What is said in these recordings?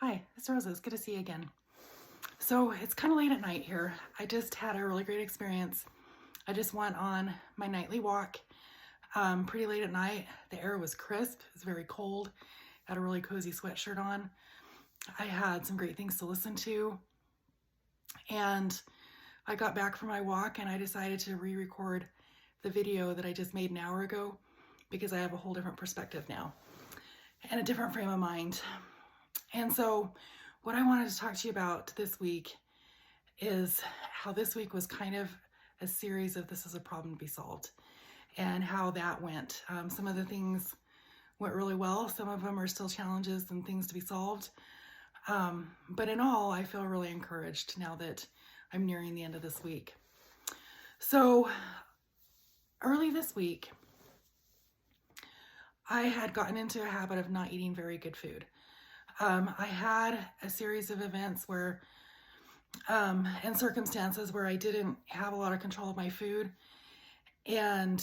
Hi, it's Rosa. It's good to see you again. So it's kind of late at night here. I just had a really great experience. I just went on my nightly walk pretty late at night. The air was crisp, it was very cold. Had a really cozy sweatshirt on. I had some great things to listen to. And I got back from my walk and I decided to re record the video that I just made an hour ago because I have a whole different perspective now and a different frame of mind. And so, what I wanted to talk to you about this week is how this week was kind of a series of this is a problem to be solved and how that went. Some of the things went really well, some of them are still challenges and things to be solved. But in all, I feel really encouraged now that I'm nearing the end of this week. So, early this week, I had gotten into a habit of not eating very good food. I had a series of events where, and circumstances where I didn't have a lot of control of my food. And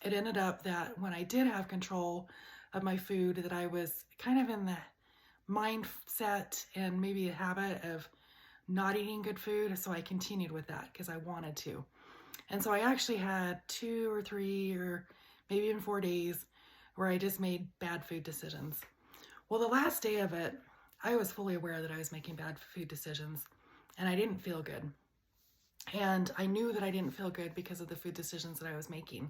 it ended up that when I did have control of my food, that I was kind of in the mindset and maybe a habit of not eating good food. So I continued with that because I wanted to. And so I actually had 2 or 3 or maybe even 4 days where I just made bad food decisions. Well, the last day of it, I was fully aware that I was making bad food decisions and I didn't feel good. And I knew that I didn't feel good because of the food decisions that I was making.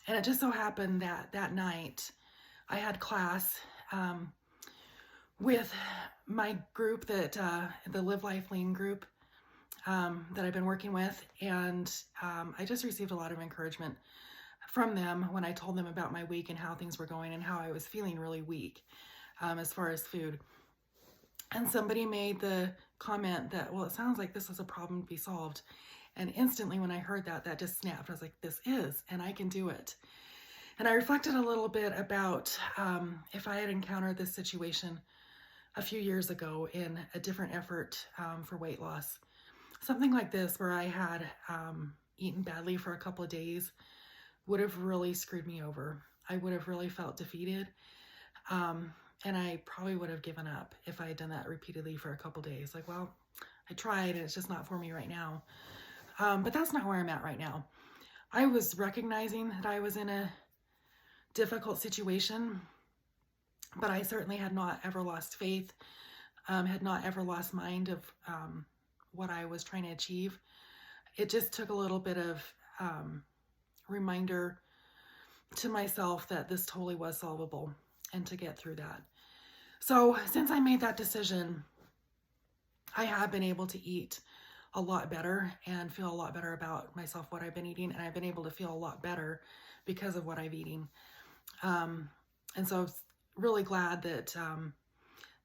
And it just so happened that that night I had class with my group that, the Live Life Lean group that I've been working with. And I just received a lot of encouragement from them when I told them about my week and how things were going and how I was feeling really weak as far as food. And somebody made the comment that, well, it sounds like this is a problem to be solved. And instantly when I heard that, that just snapped. I was like, this is, and I can do it. And I reflected a little bit about if I had encountered this situation a few years ago in a different effort for weight loss. Something like this where I had eaten badly for a couple of days would have really screwed me over. I would have really felt defeated. And I probably would have given up if I had done that repeatedly for a couple days. Like, well, I tried and it's just not for me right now. But that's not where I'm at right now. I was recognizing that I was in a difficult situation, but I certainly had not ever lost faith, had not ever lost mind of what I was trying to achieve. It just took a little bit of reminder to myself that this totally was solvable and to get through that. So since I made that decision, I have been able to eat a lot better and feel a lot better about myself, what I've been eating, and I've been able to feel a lot better because of what I've eating. And so I'm really glad that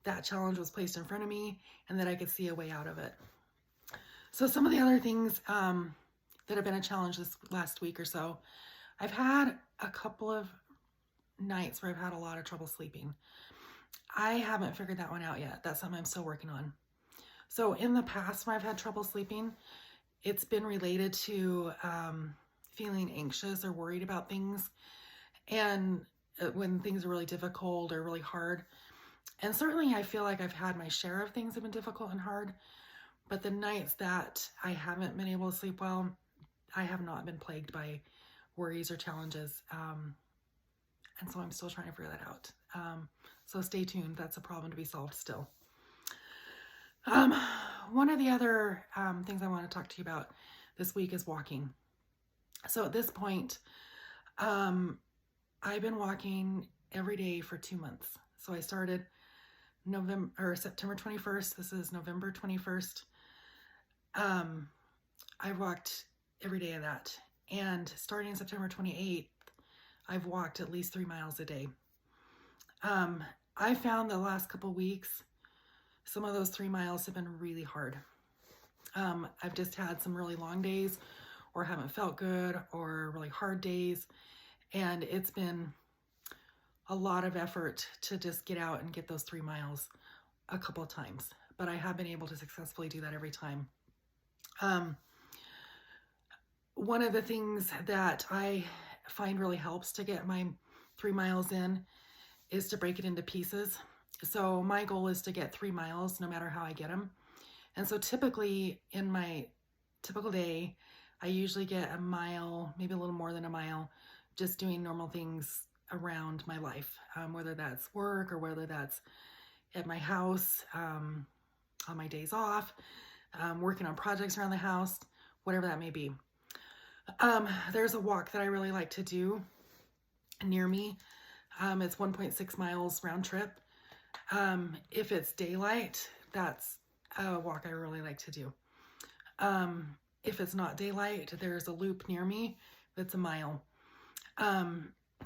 that challenge was placed in front of me and that I could see a way out of it. So some of the other things that have been a challenge this last week or so, I've had a couple of nights where I've had a lot of trouble sleeping. I haven't figured that one out yet. That's something I'm still working on. So in the past, when I've had trouble sleeping, it's been related to feeling anxious or worried about things. And when things are really difficult or really hard. And certainly I feel like I've had my share of things that have been difficult and hard. But the nights that I haven't been able to sleep well, I have not been plagued by worries or challenges. And so I'm still trying to figure that out. So stay tuned. That's a problem to be solved still. One of the other things I want to talk to you about this week is walking. So at this point, I've been walking every day for 2 months. So I started September 21st. This is November 21st. I've walked every day of that. And starting September 28th, I've walked at least 3 miles a day. I found the last couple weeks, some of those 3 miles have been really hard. I've just had some really long days or haven't felt good or really hard days. And it's been a lot of effort to just get out and get those 3 miles a couple of times. But I have been able to successfully do that every time. One of the things that I find really helps to get my 3 miles in is to break it into pieces. So my goal is to get 3 miles no matter how I get them. And so typically in my typical day, I usually get a mile, maybe a little more than a mile, just doing normal things around my life, whether that's work or whether that's at my house, on my days off, working on projects around the house, whatever that may be. There's a walk that I really like to do near me. It's 1.6 miles round trip. If it's daylight, that's a walk I really like to do. If it's not daylight, there's a loop near me that's a mile.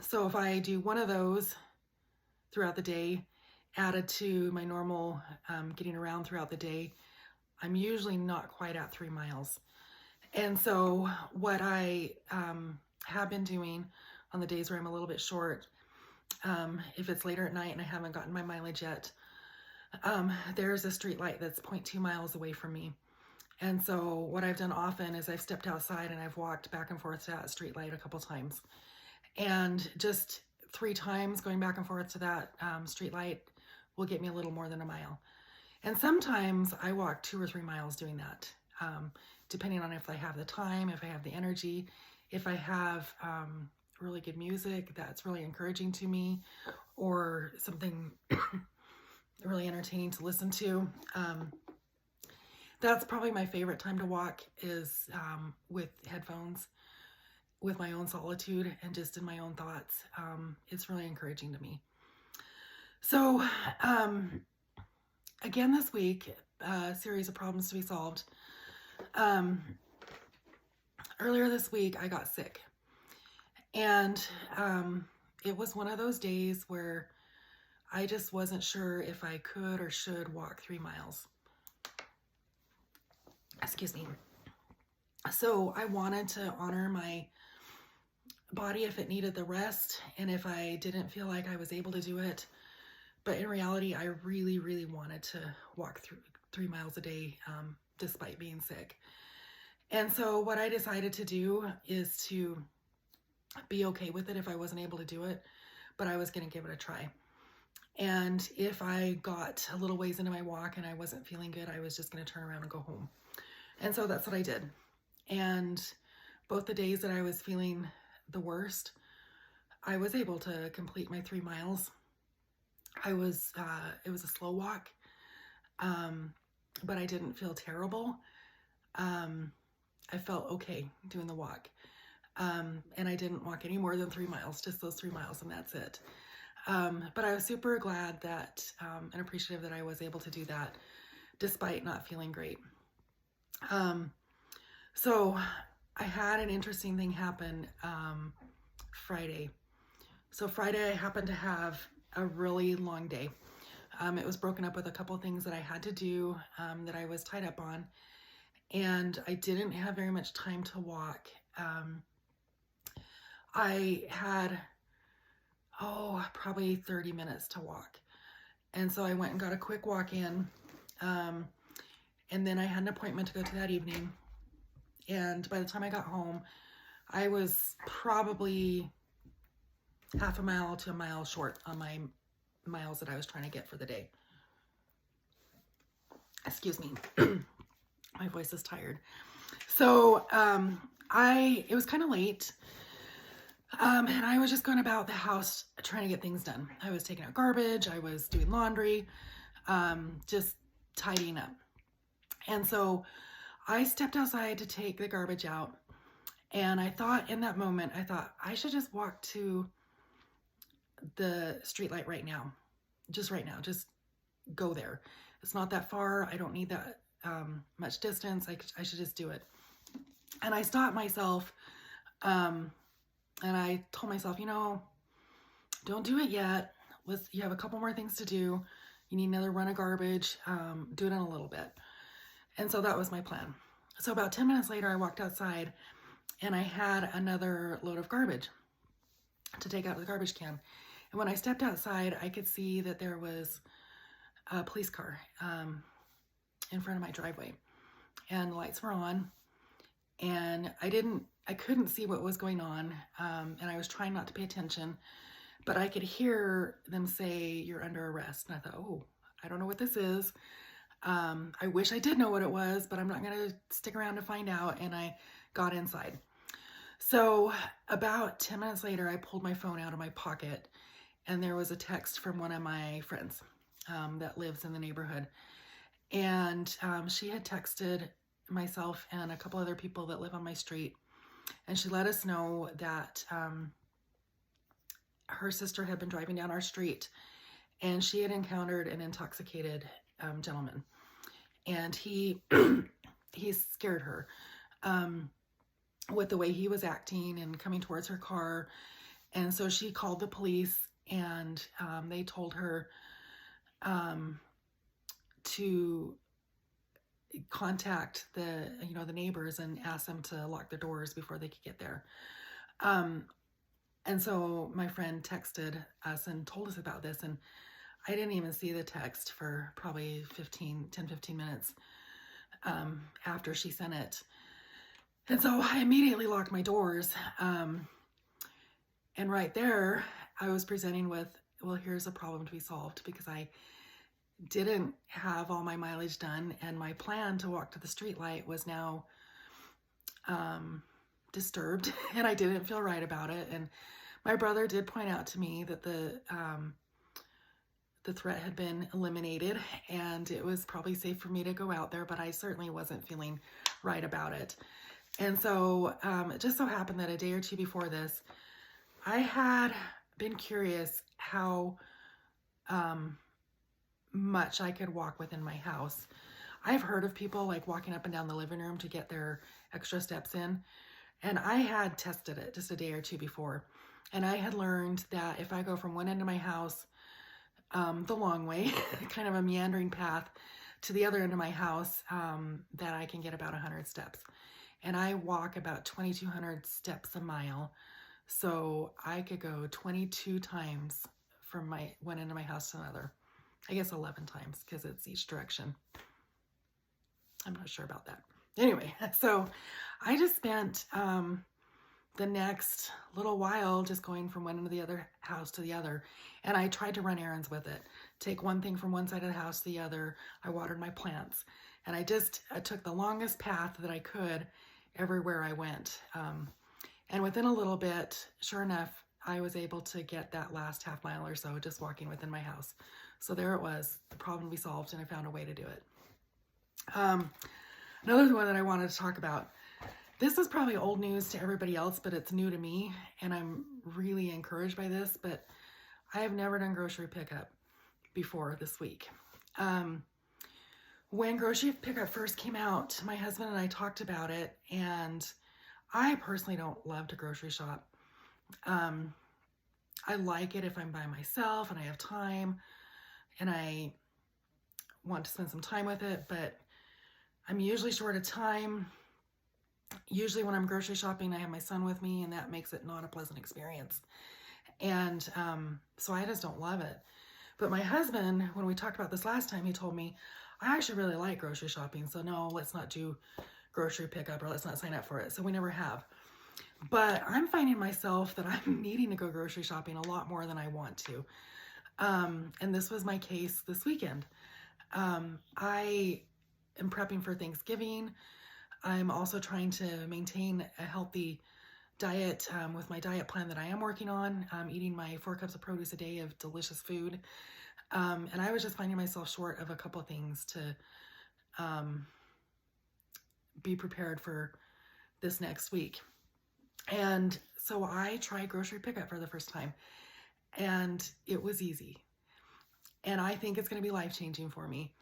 So if I do one of those throughout the day, added to my normal getting around throughout the day, I'm usually not quite at 3 miles. And so what I have been doing on the days where I'm a little bit short, if it's later at night and I haven't gotten my mileage yet, there's a street light that's 0.2 miles away from me. And so what I've done often is I've stepped outside and I've walked back and forth to that street light a couple times. And just 3 times going back and forth to that street light will get me a little more than a mile. And sometimes I walk 2 or 3 miles doing that, depending on if I have the time, if I have the energy, if I have really good music that's really encouraging to me, or something really entertaining to listen to. That's probably my favorite time to walk, is with headphones, with my own solitude and just in my own thoughts. It's really encouraging to me. So again this week, a series of problems to be solved. Earlier this week I got sick, and it was one of those days where I just wasn't sure if I could or should walk 3 miles. Excuse me. So I wanted to honor my body if it needed the rest, and if I didn't feel like I was able to do it. But in reality, I really, really wanted to walk through 3 miles a day, despite being sick. And so what I decided to do is to be okay with it if I wasn't able to do it, but I was going to give it a try. And if I got a little ways into my walk and I wasn't feeling good, I was just going to turn around and go home. And so that's what I did. And both the days that I was feeling the worst, I was able to complete my 3 miles. It was a slow walk, but I didn't feel terrible. I felt okay doing the walk. And I didn't walk any more than 3 miles, just those 3 miles, and that's it. But I was super glad that, and appreciative that I was able to do that despite not feeling great. So I had an interesting thing happen Friday. So Friday I happened to have a really long day. It was broken up with a couple things that I had to do, that I was tied up on, and I didn't have very much time to walk. I had, probably 30 minutes to walk. And so I went and got a quick walk in, and then I had an appointment to go to that evening. And by the time I got home, I was probably half a mile to a mile short on my miles that I was trying to get for the day. Excuse me. My voice is tired. So it was kind of late, and I was just going about the house trying to get things done. I was taking out garbage, I was doing laundry, just tidying up. And so I stepped outside to take the garbage out, and I thought in that moment, I should just walk to the streetlight right now, just go there. It's not that far. I don't need that much distance. I should just do it. And I stopped myself, and I told myself, don't do it yet. You have a couple more things to do. You need another run of garbage. Do it in a little bit. And so that was my plan. So about 10 minutes later, I walked outside, and I had another load of garbage to take out of the garbage can. And when I stepped outside, I could see that there was a police car in front of my driveway, and the lights were on, and I couldn't see what was going on, and I was trying not to pay attention, but I could hear them say, "You're under arrest." And I thought, oh, I don't know what this is. I wish I did know what it was, but I'm not going to stick around to find out. And I got inside. So about 10 minutes later, I pulled my phone out of my pocket, and there was a text from one of my friends that lives in the neighborhood. And she had texted myself and a couple other people that live on my street. And she let us know that her sister had been driving down our street, and she had encountered an intoxicated gentleman. And he scared her with the way he was acting and coming towards her car. And so she called the police, and they told her to contact the neighbors and ask them to lock their doors before they could get there. And so my friend texted us and told us about this, and I didn't even see the text for probably 10, 15 minutes after she sent it. And so I immediately locked my doors. And right there, I was presenting with, well, here's a problem to be solved, because I didn't have all my mileage done, and my plan to walk to the street light was now disturbed, and I didn't feel right about it. And my brother did point out to me that the threat had been eliminated, and it was probably safe for me to go out there, but I certainly wasn't feeling right about it. And so it just so happened that a day or two before this, I had been curious how much I could walk within my house. I've heard of people like walking up and down the living room to get their extra steps in, and I had tested it just a day or two before, and I had learned that if I go from one end of my house the long way, kind of a meandering path, to the other end of my house, that I can get about 100 steps. And I walk about 2,200 steps a mile, so I could go 22 times from my one end of my house to another. I guess 11 times, because it's each direction. I'm not sure about that. Anyway, so I just spent the next little while just going from one end of the other house to the other, and I tried to run errands with it. Take one thing from one side of the house to the other. I watered my plants, and I took the longest path that I could everywhere I went. And within a little bit, sure enough, I was able to get that last half mile or so just walking within my house. So there it was, the problem to be solved, and I found a way to do it. Another one that I wanted to talk about. This is probably old news to everybody else, but it's new to me, and I'm really encouraged by this, but I have never done grocery pickup before this week. When grocery pickup first came out, my husband and I talked about it, and I personally don't love to grocery shop. I like it if I'm by myself and I have time and I want to spend some time with it, but I'm usually short of time. Usually when I'm grocery shopping, I have my son with me, and that makes it not a pleasant experience. And so I just don't love it. But my husband, when we talked about this last time, he told me, I actually really like grocery shopping, so no, let's not do grocery pickup, or let's not sign up for it. So we never have. But I'm finding myself that I'm needing to go grocery shopping a lot more than I want to. And this was my case this weekend. I am prepping for Thanksgiving. I'm also trying to maintain a healthy diet with my diet plan that I am working on. I'm eating my 4 cups of produce a day of delicious food. And I was just finding myself short of a couple of things to be prepared for this next week. And so I tried grocery pickup for the first time, and it was easy. And I think it's going to be life-changing for me.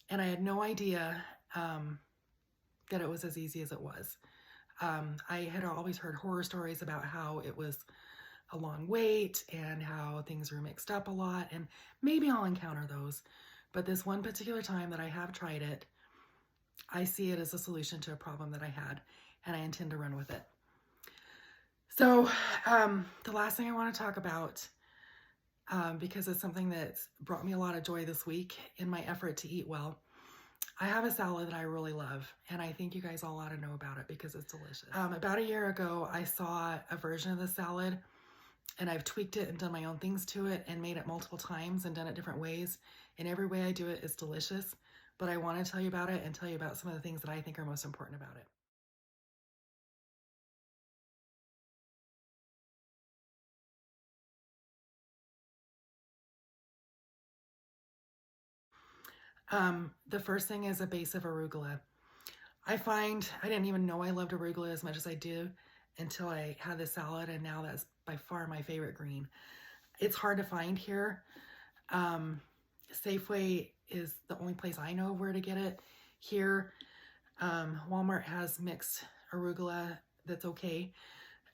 And I had no idea that it was as easy as it was. I had always heard horror stories about how it was a long wait and how things were mixed up a lot, and maybe I'll encounter those. But this one particular time that I have tried it, I see it as a solution to a problem that I had, and I intend to run with it. So the last thing I want to talk about, because it's something that's brought me a lot of joy this week in my effort to eat well, I have a salad that I really love, and I think you guys all ought to know about it because it's delicious. About a year ago, I saw a version of the salad and I've tweaked it and done my own things to it and made it multiple times and done it different ways. And every way I do it is delicious, but I want to tell you about it and tell you about some of the things that I think are most important about it. The first thing is a base of arugula. I find I didn't even know I loved arugula as much as I do until I had this salad, and now that's by far my favorite green. It's hard to find here. Safeway is the only place I know where to get it. Here, Walmart has mixed arugula that's okay,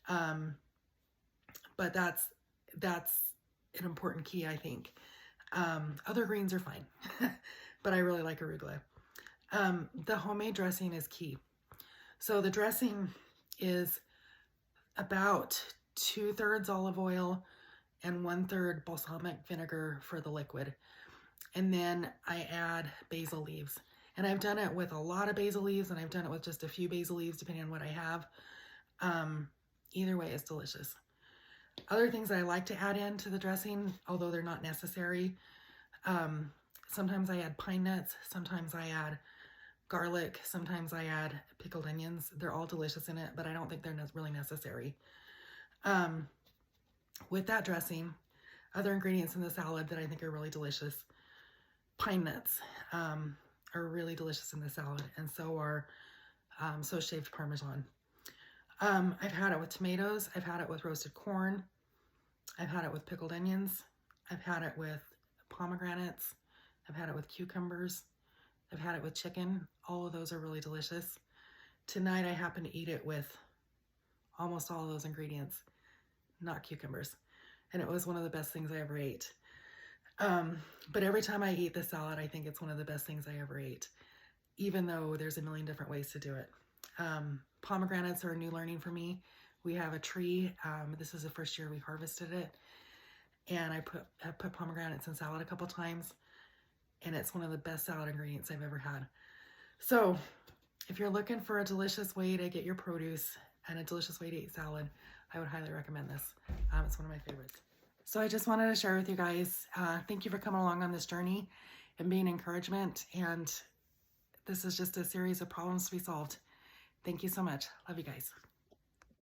but that's an important key, I think. Other greens are fine, but I really like arugula. The homemade dressing is key. So the dressing is about 2/3 olive oil and 1/3 balsamic vinegar for the liquid. And then I add basil leaves. And I've done it with a lot of basil leaves, and I've done it with just a few basil leaves, depending on what I have. Either way, it's delicious. Other things that I like to add into the dressing, although they're not necessary, sometimes I add pine nuts, sometimes I add garlic, sometimes I add pickled onions. They're all delicious in it, but I don't think they're really necessary. With that dressing, other ingredients in the salad that I think are really delicious, pine nuts are really delicious in the salad, and so are so shaved Parmesan. I've had it with tomatoes, I've had it with roasted corn, I've had it with pickled onions, I've had it with pomegranates, I've had it with cucumbers, I've had it with chicken. All of those are really delicious. Tonight I happen to eat it with almost all of those ingredients, not cucumbers, and it was one of the best things I ever ate. But every time I eat this salad, I think it's one of the best things I ever ate, even though there's a million different ways to do it. Pomegranates are a new learning for me. We have a tree. This is the first year we harvested it, and I put pomegranates in salad a couple times, and it's one of the best salad ingredients I've ever had. So if you're looking for a delicious way to get your produce and a delicious way to eat salad, I would highly recommend this. It's one of my favorites. So I just wanted to share with you guys, thank you for coming along on this journey and being encouragement. And this is just a series of problems to be solved. Thank you so much. Love you guys.